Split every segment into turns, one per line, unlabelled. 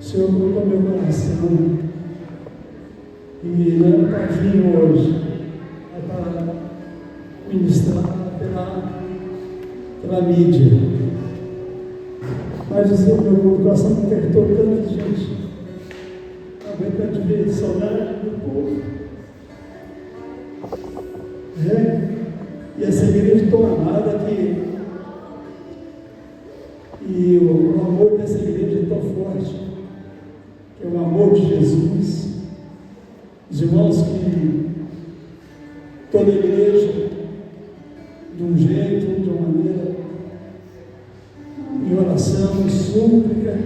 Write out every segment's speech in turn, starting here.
Senhor colocou meu coração e não era para vir hoje, é para ministrar pela mídia. Mas o Senhor, meu coração me apertou tanto, gente. Aguentando de ver saudade do povo. E essa igreja tão amada aqui. E o amor dessa igreja é tão forte, que é o amor de Jesus. Os irmãos, que toda igreja, de um jeito, de uma maneira, em oração, em súplica,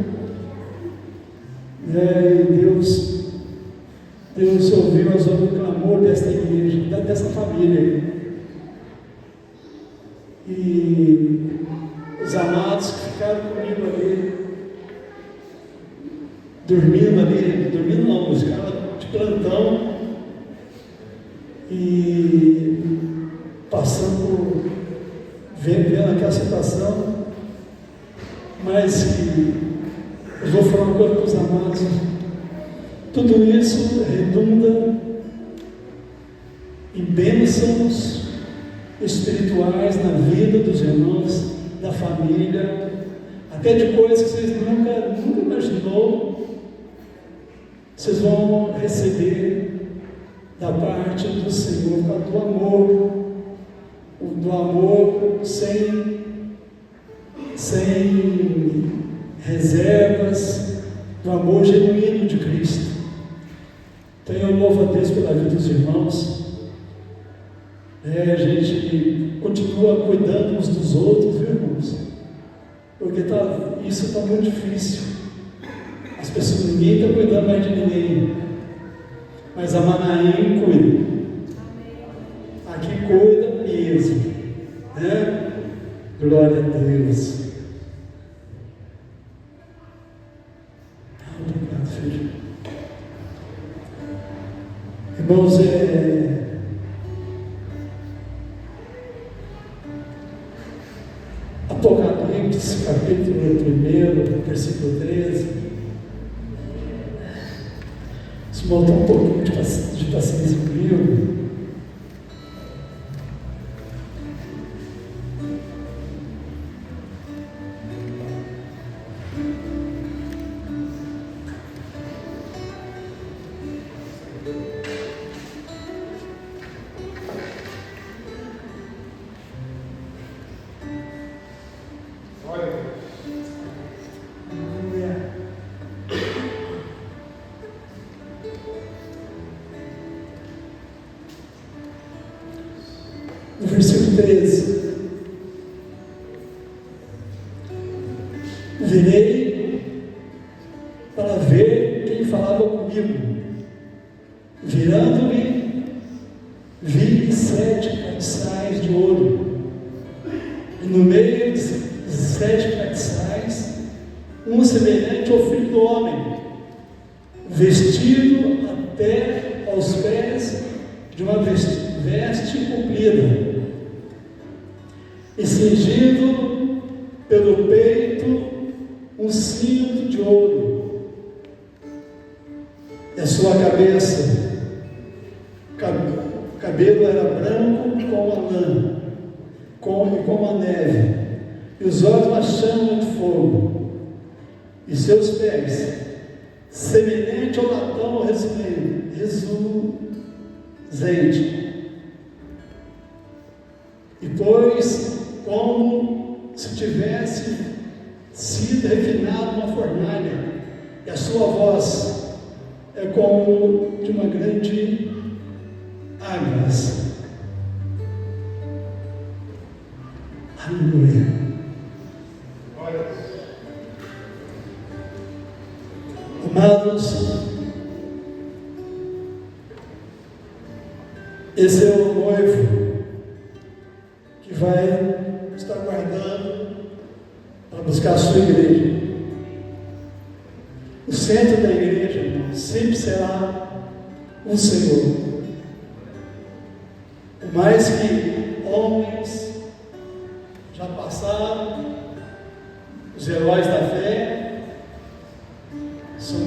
e Deus ouviu o clamor desta igreja, dessa família. E os amados que ficaram comigo ali, dormindo não, os caras de plantão, e passando, vendo aquela situação, mas que eu vou falar uma coisa para os amados, tudo isso redunda em bênçãos espirituais na vida dos irmãos, da família, até de coisas que vocês nunca imaginou, vocês vão receber da parte do Senhor, do amor sem reservas, do amor genuíno de Cristo. Então eu louvo a Deus pela vida dos irmãos. A gente continua cuidando uns dos outros, viu, irmãos? Porque isso está muito difícil. As pessoas, ninguém está cuidando mais de ninguém. Mas a Manaim cuida. Aqui cuida mesmo. Glória a Deus. Obrigado, filho. Irmãos, Apocalipse, capítulo 1, versículo 13. Se voltar um pouquinho de paciência comigo. No versículo 13, virei para ver quem falava comigo. Virando-me, vi 7 castiçais de ouro, e no meio dos 7 castiçais, um semelhante ao Filho do Homem, vestido até aos pés de uma veste comprida, e cingido pelo peito um cinto de ouro, e a sua cabeça, cabelo era branco como a lã, como a neve, e os olhos uma chama de fogo, e seus pés semelhante ao latão reluzente, e pois como se tivesse sido refinado uma fornalha, e a sua voz é como de uma grande águas. Aleluia. Amados, esse é o noivo que vai estar guardando para buscar a sua igreja. O centro da igreja, irmão, sempre será o Senhor. Por mais que homens já passaram, os heróis da fé, são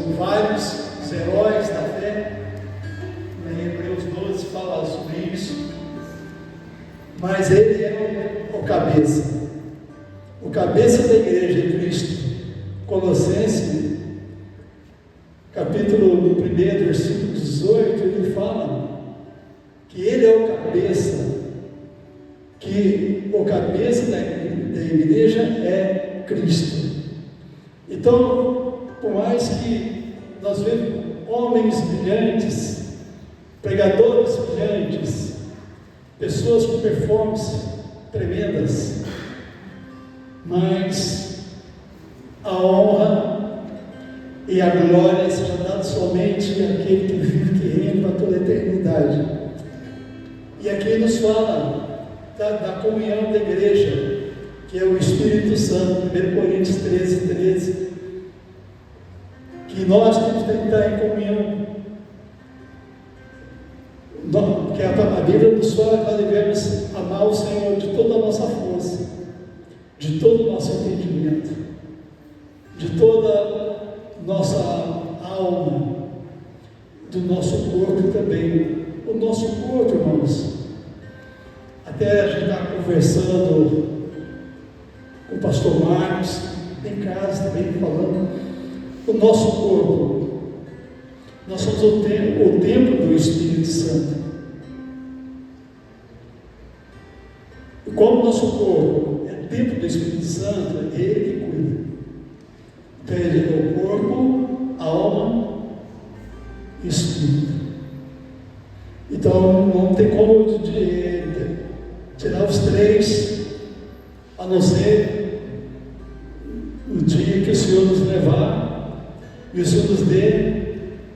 Colossenses, capítulo 1, versículo 18, ele fala que ele é o cabeça, que o cabeça da igreja é Cristo. Então, por mais que nós vemos homens brilhantes, pregadores brilhantes, pessoas com performances tremendas, mas a honra e a glória seja dada somente àquele que vive, que reina para toda a eternidade. E aqui nos fala da comunhão da igreja, que é o Espírito Santo, 1 Coríntios 13, que nós temos que estar em comunhão. Porque a Bíblia nos fala que nós devemos amar o Senhor de toda a nossa força, de todo o nosso entendimento, de toda a nossa alma, do nosso corpo também. O nosso corpo, irmãos, até a gente está conversando com o pastor Marcos, em casa também falando, o nosso corpo, nós somos o templo do Espírito Santo. E como o nosso corpo é templo do Espírito Santo, é Ele que cuida. Então Ele é o corpo, a alma e o Espírito. Então não tem como tirar os três, a não ser o dia que o Senhor nos levar e o Senhor nos dê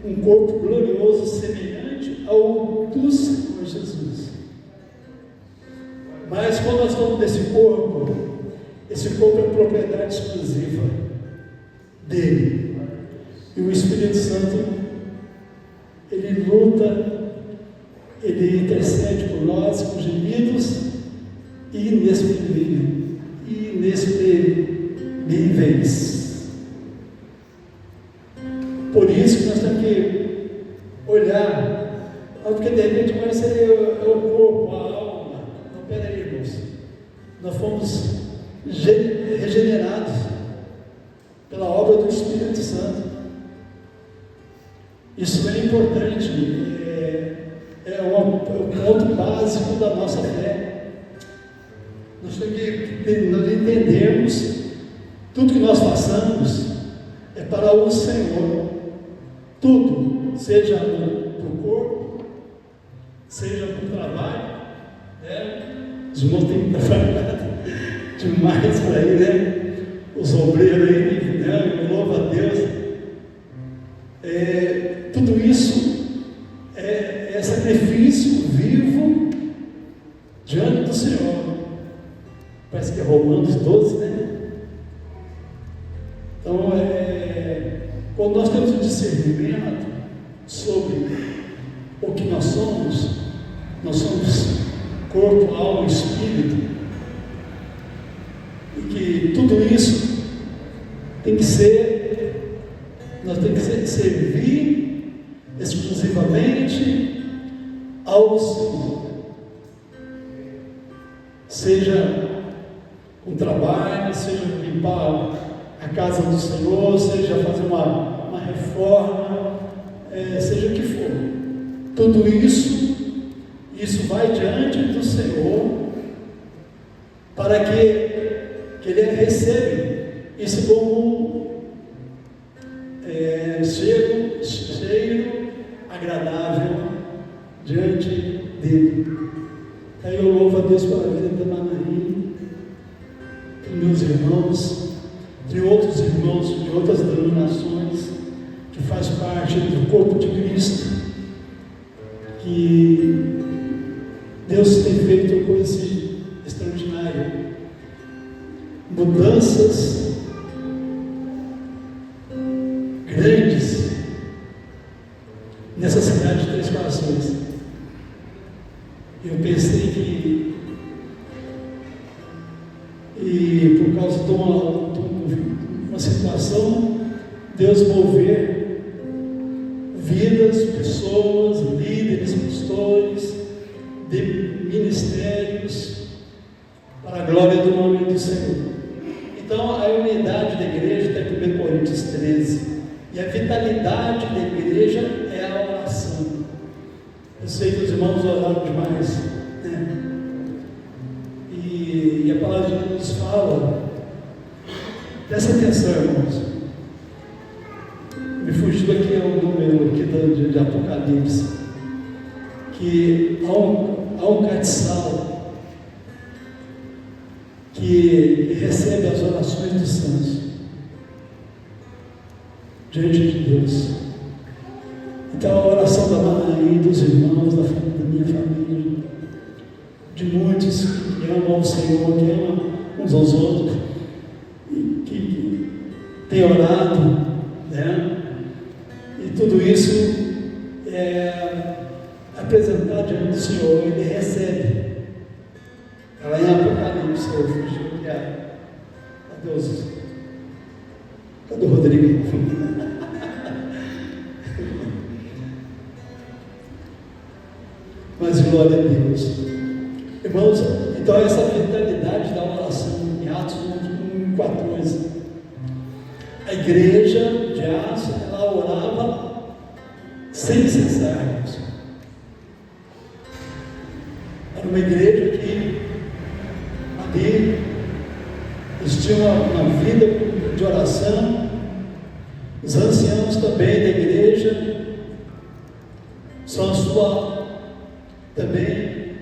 um corpo glorioso semelhante ao do Senhor Jesus. Mas quando nós falamos desse corpo, esse corpo é propriedade exclusiva dele. E o Espírito Santo, ele luta, ele intercede por nós com gemidos inexprimíveis. Por isso que nós temos que olhar, porque de repente parece que é o corpo, a alma. Não, peraí, irmãos, nós fomos regenerados pela obra do Espírito Santo. Isso é importante, é o ponto básico da nossa fé. Nós temos que entendermos tudo que nós façamos é para o Senhor. Tudo, seja para o corpo, seja para o trabalho, né? Os irmãos têm trabalhado demais para ir, né? Os obreiros aí, né? Louva a Deus. Tudo isso é sacrifício vivo diante do Senhor. Parece que é Romanos 12, né? Então, quando nós temos um discernimento sobre o que nós somos corpo, alma e espírito, e que tudo isso nós temos que servir exclusivamente ao Senhor, seja com trabalho, seja limpar a casa do Senhor, seja fazer uma reforma, seja o que for. Tudo isso vai diante do Senhor, para que Ele receba isso como cheiro agradável diante dele. Aí eu louvo a Deus pela vida da Manaí, dos meus irmãos, de outros irmãos de outras denominações, que faz parte do corpo de Cristo, que Deus tem feito coisa extraordinária, mudanças grandes nessa cidade de Três Corações. Eu pensei que, por causa de uma situação, Deus mover vidas, pessoas, líderes, pastores, de ministérios, para a glória do nome do Senhor. Então, a unidade da igreja está em 1 vitalidade da igreja é a oração. Eu sei que os irmãos oraram demais, né? E a palavra de Deus fala, presta atenção, irmãos. Me fugiu aqui o número aqui de Apocalipse, que há um castiçal que recebe as orações dos santos diante de Deus. Então a oração da mãe, dos irmãos, da minha família, de muitos que amam ao Senhor, que amam uns aos outros, e que têm orado, né? E tudo isso é apresentado diante do Senhor, ele recebe. Ela em Apocalipse, eu fugi aqui. Cadê os? Cadê o Rodrigo? Mas glória a Deus. Irmãos, então essa vitalidade da oração em Atos 1:14. A igreja de Atos, ela orava sem cessar. Era uma igreja que ali eles tinham uma vida de oração. Os anciãos também da igreja são a sua também,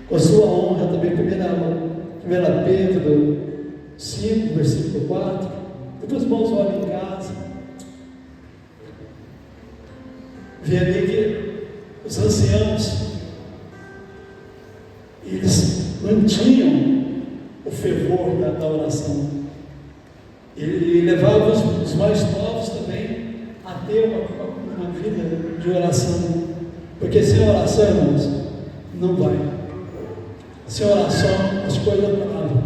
com a sua honra também, 1 Pedro 5, versículo 4. Depois os irmãos olhem em casa, vê ali que os anciãos, eles mantinham o fervor da oração. Ele levava os mais novos também a ter uma vida de oração, porque sem oração, irmãos, não vai. Sem oração as coisas não param,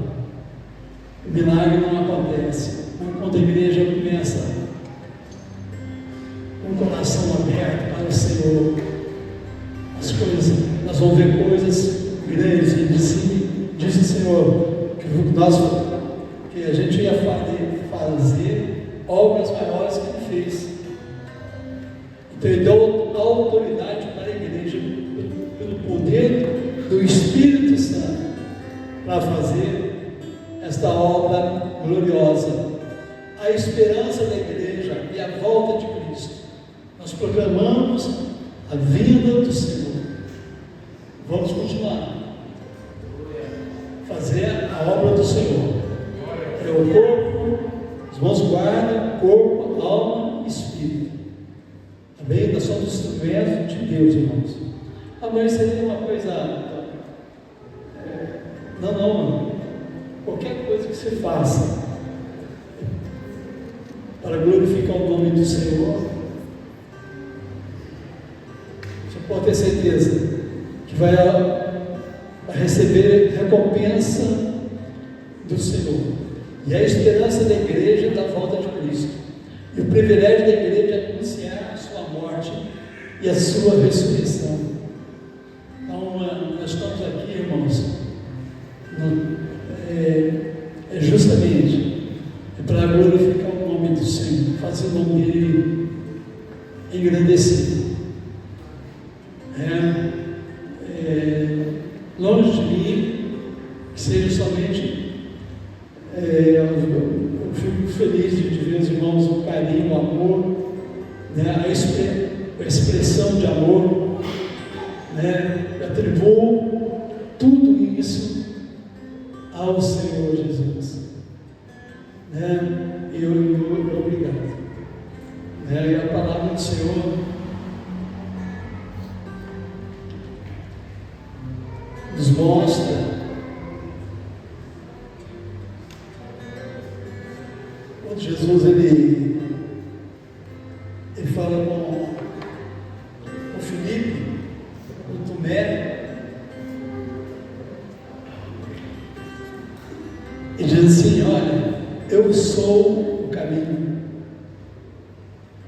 o milagre não acontece. Quando a igreja começa com o coração aberto para o Senhor, as coisas, nós vamos ver coisas grandes. E disse o Senhor que a gente ia fazer obras maiores que Ele fez. Então Ele deu autoridade para a igreja pelo poder do Espírito Santo para fazer esta obra gloriosa. A esperança da igreja e a volta de Cristo. Nós proclamamos a vinda do Senhor. Vamos continuar. Fazer a obra do Senhor. É o corpo, os irmãos guardam corpo, alma e espírito. Amém? Nós somos instrumentos de Deus, irmãos. Mas seria uma coisa. Não. Qualquer coisa que você faça para glorificar o nome do Senhor, você pode ter certeza que vai receber recompensa do Senhor. E a esperança da igreja é da volta de Cristo. E o privilégio da igreja é anunciar a sua morte e a sua ressurreição. Então, nós estamos aqui, irmãos, justamente para glorificar o nome do Senhor, fazer o nome dele engrandecido. Longe de mim que seja somente eu fico feliz de ver os irmãos, o carinho, o amor, né, a expressão de amor, né, eu atribuo tudo isso ao Senhor Jesus, né, e eu obrigado, né, e a palavra do Senhor nos mostra quando Jesus ele fala com Filipe, com Tomé, e diz assim: olha, eu sou o caminho,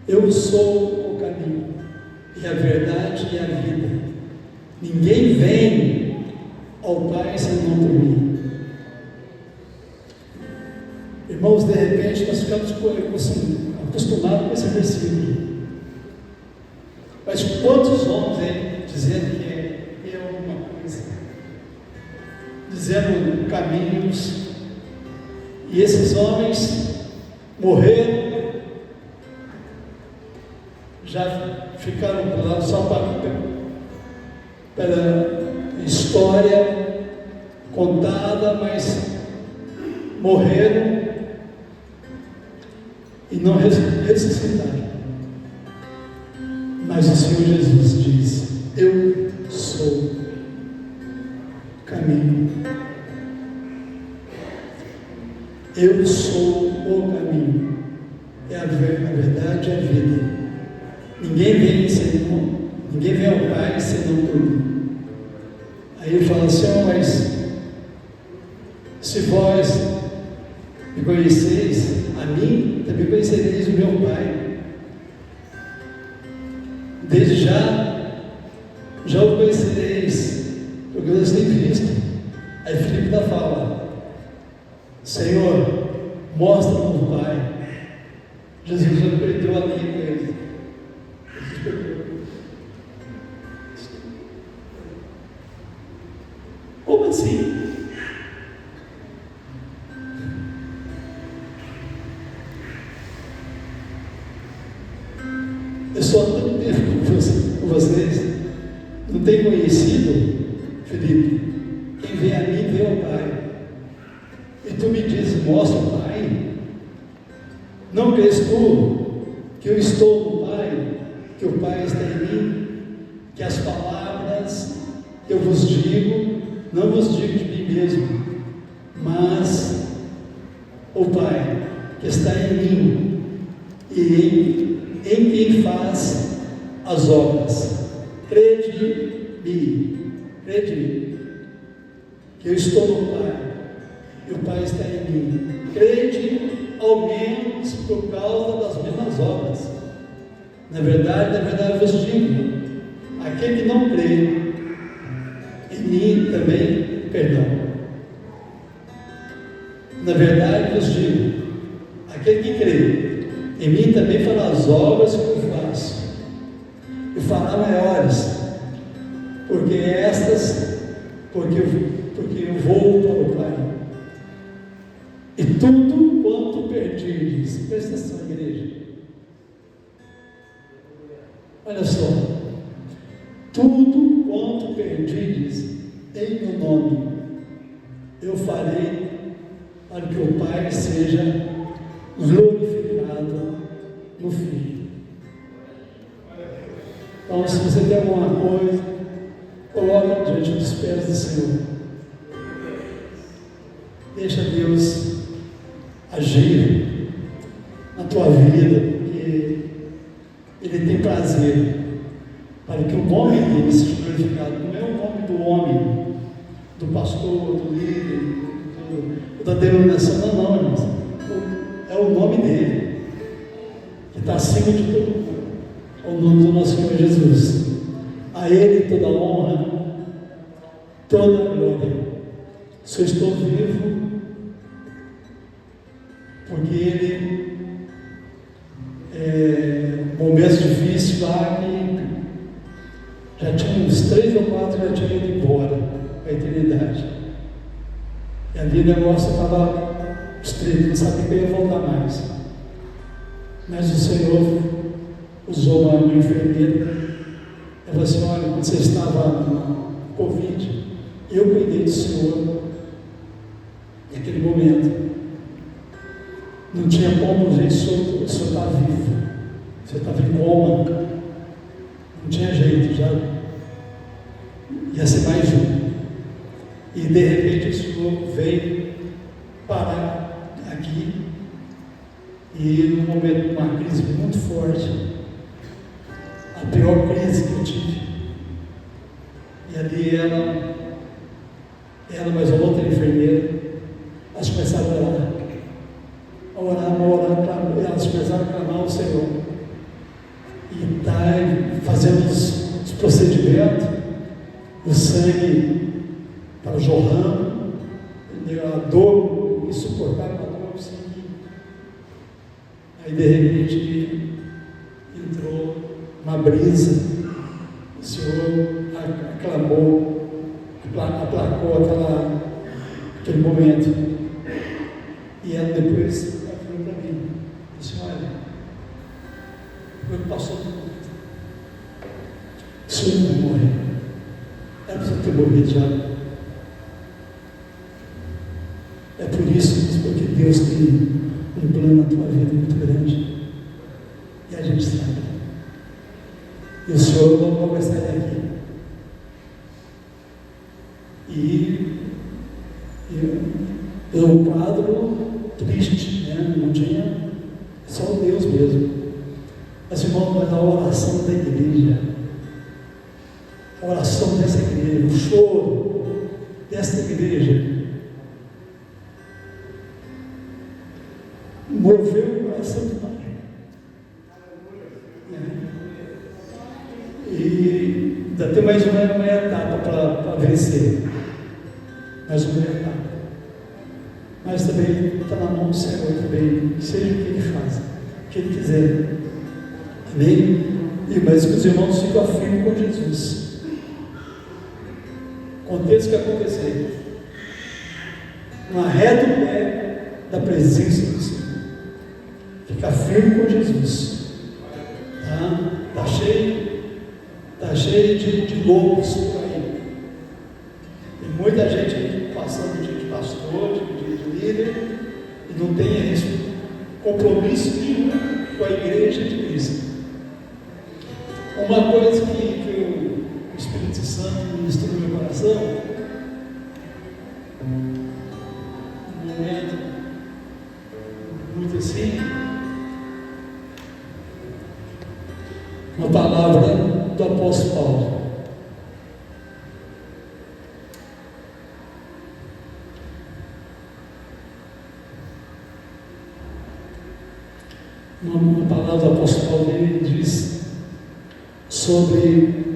eu sou o caminho e a verdade e a vida, ninguém vem ao Pai senão por mim. Irmãos, repente nós ficamos assim, acostumados com esse versículo. Mas quantos homens aí dizendo que é alguma coisa, dizendo caminhos, e esses homens morreram, já ficaram por lá só para história contada, mas morreram e não ressuscitaram. Mas o Senhor Jesus diz: eu sou o caminho, eu sou o caminho, é a verdade e a vida. Ninguém vem ao Pai senão por mim. Aí ele fala assim: mas se vós me conheceis a mim, também conhecereis o meu Pai. Desde já o conhecereis, porque vocês têm visto. Aí Filipe ainda fala: Senhor, mostra-nos o Pai. Jesus já perdeu ali com ele. Como assim? Eu só há tanto tempo com vocês, não tenho conhecido, Felipe. Quem vem a mim vê o Pai. E tu me dizes: mostra o Pai. Não crês tu que eu estou no Pai, que o Pai está em mim, que as palavras que eu vos digo, não vos digo de mim mesmo, mas o Pai que está em mim e em quem faz as obras. Crede-me, que eu estou no Pai e o Pai está em mim. Crede ao menos por causa das mesmas obras. Na verdade eu vos digo: aquele que não crê em mim também, na verdade vos digo, aquele que crê em mim também fará as obras que eu faço, e fará maiores, porque eu vou para o Pai. E tudo quanto perdides, presta atenção, igreja, olha só, tudo quanto perdides em meu nome, eu farei para que o Pai seja glorificado no Filho. Então, se você tem alguma coisa, coloca diante dos pés do Senhor. Deixa Deus agir na tua vida, porque Ele tem prazer para que o nome dele seja glorificado. Não é o nome do homem, do pastor, do líder, da denominação, não, irmãos. É o nome dele, que está acima de tudo. É o nome do nosso Senhor Jesus. A Ele toda a honra, toda a glória. Se eu estou vivo, porque Ele, momentos difíceis lá, que já tinha uns 3 ou 4 já tinha ido embora para a eternidade. E ali o negócio estava estreito, não sabia que eu ia voltar mais. Mas o Senhor usou uma enfermeira. Ela falou assim: olha, quando você estava no Covid, eu cuidei do Senhor naquele momento. Não tinha como, gente, o Senhor está vivo, você estava em coma, não tinha jeito, já ia ser mais um. E de repente o Senhor veio parar aqui, e num momento de uma crise muito forte, a pior crise que eu tive. E ali ela mais uma outra enfermeira, elas começaram a orar, elas começaram a clamar ao Senhor. E está fazendo os procedimentos, o sangue estava jorrando, a dor insuportável, a dor assim, Aí de repente entrou uma brisa, o Senhor aclamou, aplacou aquele momento. E ela depois falou para mim, disse, olha, foi o que passou do mundo. O Senhor não vai morrer. Era para você ter morrido já. É por isso, porque Deus tem um plano na tua vida muito grande. E a gente sabe. E o Senhor não vai sair daqui. E um quadro triste, né? Não tinha, só Deus mesmo. Mas, irmão, mas a oração da igreja, a oração dessa igreja, o choro dessa igreja, moveu o coração do Pai. E ainda tem mais uma etapa para vencer. Mais uma etapa. Mas também está na mão do Senhor também, seja o que Ele faz, o que Ele quiser. Amém? Mas que os irmãos ficam firmes com Jesus. Aconteça o que acontecer. Não arreda o pé da presença do Senhor. Fica firme com Jesus. Tá cheio de lobos por aí. Tem muita gente passando de pastor, de líder, e não tem esse compromisso nenhum com a igreja de Cristo. Uma coisa que o Espírito Santo ministrou no meu coração, um momento muito assim, uma palavra do apóstolo Paulo. Uma palavra do apóstolo Paulo, ele diz sobre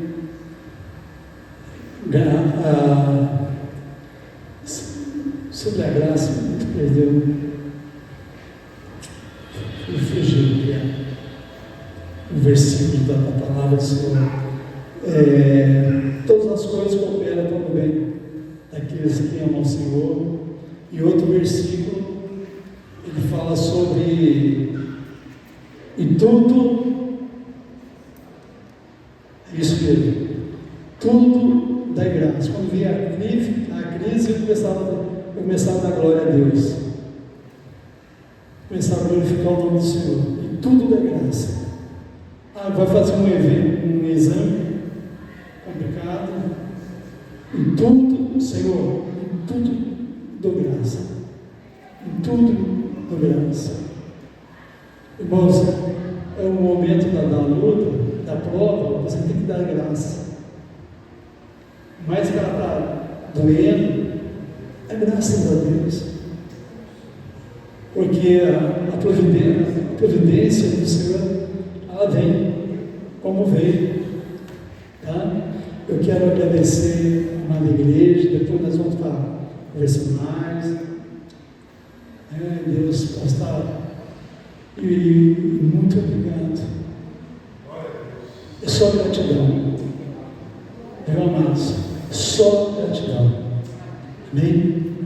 a graça, muito perdeu, ele fugiu, o versículo da palavra do Senhor. Todas as coisas cooperam para o bem daqueles que amam o Senhor. E outro versículo, ele fala sobre e tudo, isso mesmo, tudo dá graça. Quando vinha a crise, eu começava a dar glória a Deus, começava a glorificar o nome do Senhor, e tudo dá graça. Vai fazer um exame complicado, e tudo, Senhor, em tudo dou graça, em tudo dou graça. Irmãos, é o momento da luta, da prova, você tem que dar graça. Mais que ela está doendo, é graças a Deus. Porque a providência do Senhor, ela vem como veio. Tá? Eu quero agradecer a amada igreja, depois nós vamos estar conversando mais. Deus possa estar. E muito obrigado. É só gratidão. Meu amados, só gratidão. Amém?